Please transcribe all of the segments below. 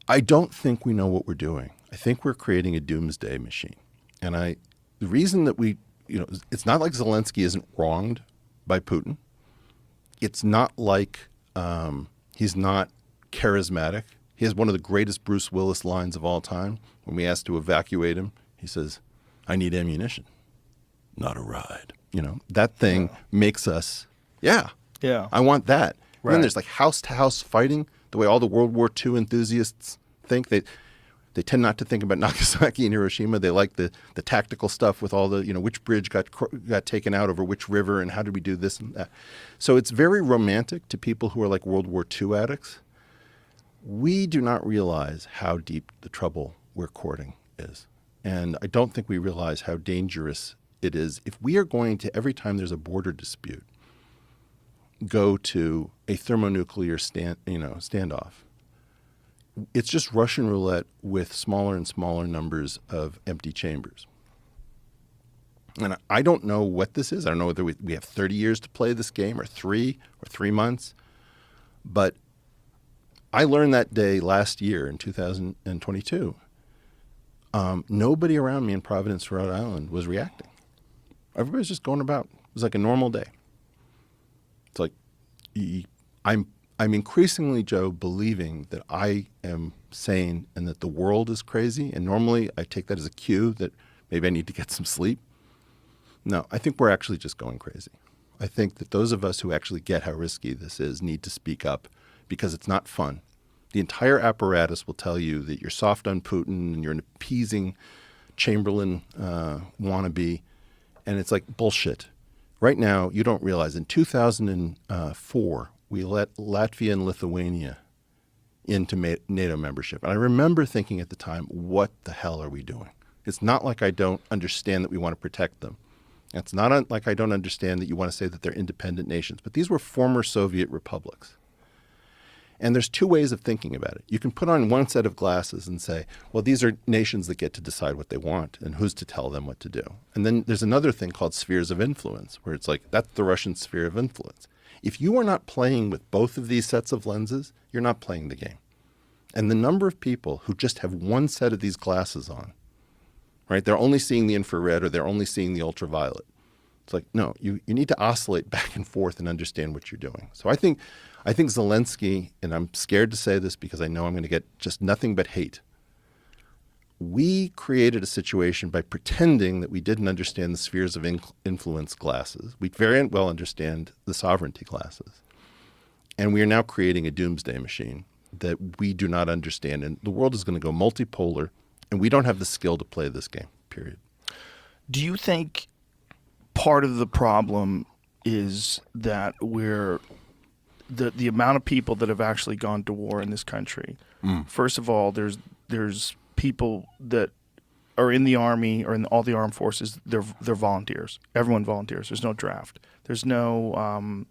I don't think we know what we're doing. I think we're creating a doomsday machine. And the reason that it's not like Zelensky isn't wronged by Putin. It's not like he's not charismatic. He has one of the greatest Bruce Willis lines of all time. When we asked to evacuate him, he says, "I need ammunition, not a ride." That thing makes us, I want that. Right. And then there's like house-to-house fighting, the way all the World War II enthusiasts think. They tend not to think about Nagasaki and Hiroshima. They like the tactical stuff with all the, which bridge got taken out over which river and how did we do this and that. So it's very romantic to people who are like World War II addicts. We do not realize how deep the trouble we're courting is. And I don't think we realize how dangerous it is if we are going to, every time there's a border dispute, go to a thermonuclear standoff. It's just Russian roulette with smaller and smaller numbers of empty chambers. And I don't know what this is. I don't know whether we have 30 years to play this game or 3 months. But I learned that day last year in 2022. Nobody around me in Providence, Rhode Island was reacting. Everybody's just going about. It was like a normal day. It's like I'm increasingly, Joe, believing that I am sane and that the world is crazy. And normally I take that as a cue that maybe I need to get some sleep. No, I think we're actually just going crazy. I think that those of us who actually get how risky this is need to speak up because it's not fun. The entire apparatus will tell you that you're soft on Putin and you're an appeasing Chamberlain wannabe. And it's like bullshit. Right now, you don't realize in 2004, we let Latvia and Lithuania into NATO membership. And I remember thinking at the time, what the hell are we doing? It's not like I don't understand that we want to protect them. It's not like I don't understand that you want to say that they're independent nations. But these were former Soviet republics. And there's two ways of thinking about it. You can put on one set of glasses and say, well, these are nations that get to decide what they want, and who's to tell them what to do. And then there's another thing called spheres of influence, where it's like, that's the Russian sphere of influence. If you are not playing with both of these sets of lenses, you're not playing the game. And the number of people who just have one set of these glasses on, right? They're only seeing the infrared or they're only seeing the ultraviolet. It's like, no, you need to oscillate back and forth and understand what you're doing. So I think Zelensky, and I'm scared to say this because I know I'm going to get just nothing but hate. We created a situation by pretending that we didn't understand the spheres of influence glasses. We very well understand the sovereignty glasses. And we are now creating a doomsday machine that we do not understand. And the world is going to go multipolar, and we don't have the skill to play this game, period. Do you think part of the problem is that we're the amount of people that have actually gone to war in this country? First of all, there's people that are in the Army or in all the armed forces. They're volunteers. Everyone volunteers. There's no draft. There's no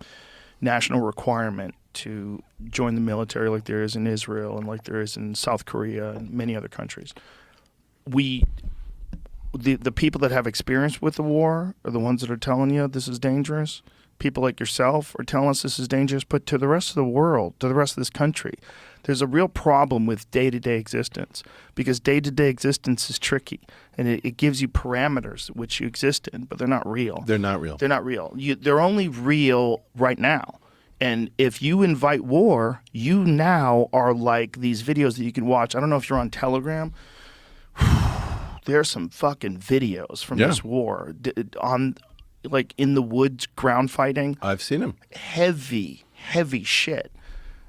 national requirement to join the military like there is in Israel and like there is in South Korea and many other countries. The people that have experience with the war are the ones that are telling you this is dangerous. People like yourself are telling us this is dangerous, but to the rest of the world, to the rest of this country, there's a real problem with day-to-day existence because day-to-day existence is tricky, and it gives you parameters which you exist in, but they're not real. They're not real. They're not real. They're only real right now. And if you invite war, you now are like these videos that you can watch. I don't know if you're on Telegram. There's some fucking videos from this war on, like, in the woods, ground fighting. I've seen them. Heavy shit.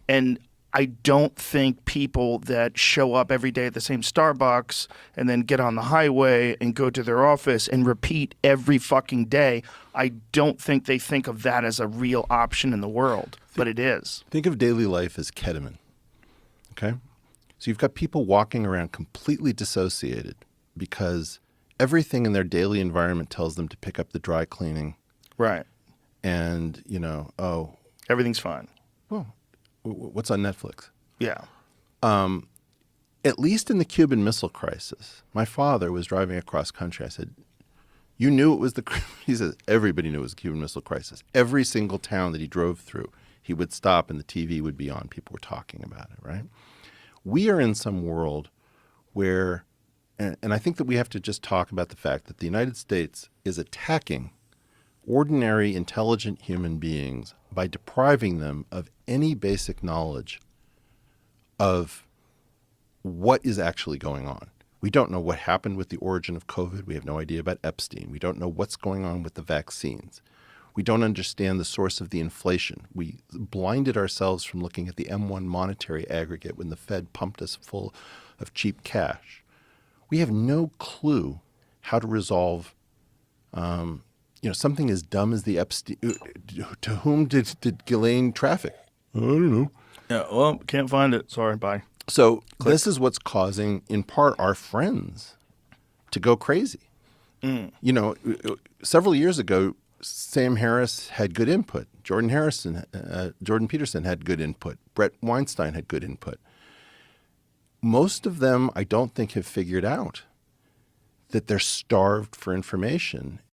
And I don't think people that show up every day at the same Starbucks and then get on the highway and go to their office and repeat every fucking day, I don't think they think of that as a real option in the world, but it is. Think of daily life as ketamine, okay? So you've got people walking around completely dissociated because everything in their daily environment tells them to pick up the dry cleaning. Right. And, everything's fine. Well, what's on Netflix? Yeah. At least in the Cuban Missile Crisis, my father was driving across country. I said, you knew it was he says, everybody knew it was the Cuban Missile Crisis. Every single town that he drove through, he would stop and the TV would be on. People were talking about it, right? We are in some world where, and I think that we have to just talk about the fact that the United States is attacking ordinary, intelligent human beings by depriving them of any basic knowledge of what is actually going on. We don't know what happened with the origin of COVID. We have no idea about Epstein. We don't know what's going on with the vaccines. We don't understand the source of the inflation. We blinded ourselves from looking at the M1 monetary aggregate when the Fed pumped us full of cheap cash. We have no clue how to resolve something as dumb as the Epstein. To whom did Ghislaine traffic? I don't know. Yeah, well, can't find it. Sorry, bye. So this is what's causing, in part, our friends to go crazy. Several years ago, Sam Harris had good input. Jordan Peterson had good input. Brett Weinstein had good input. Most of them, I don't think, have figured out that they're starved for information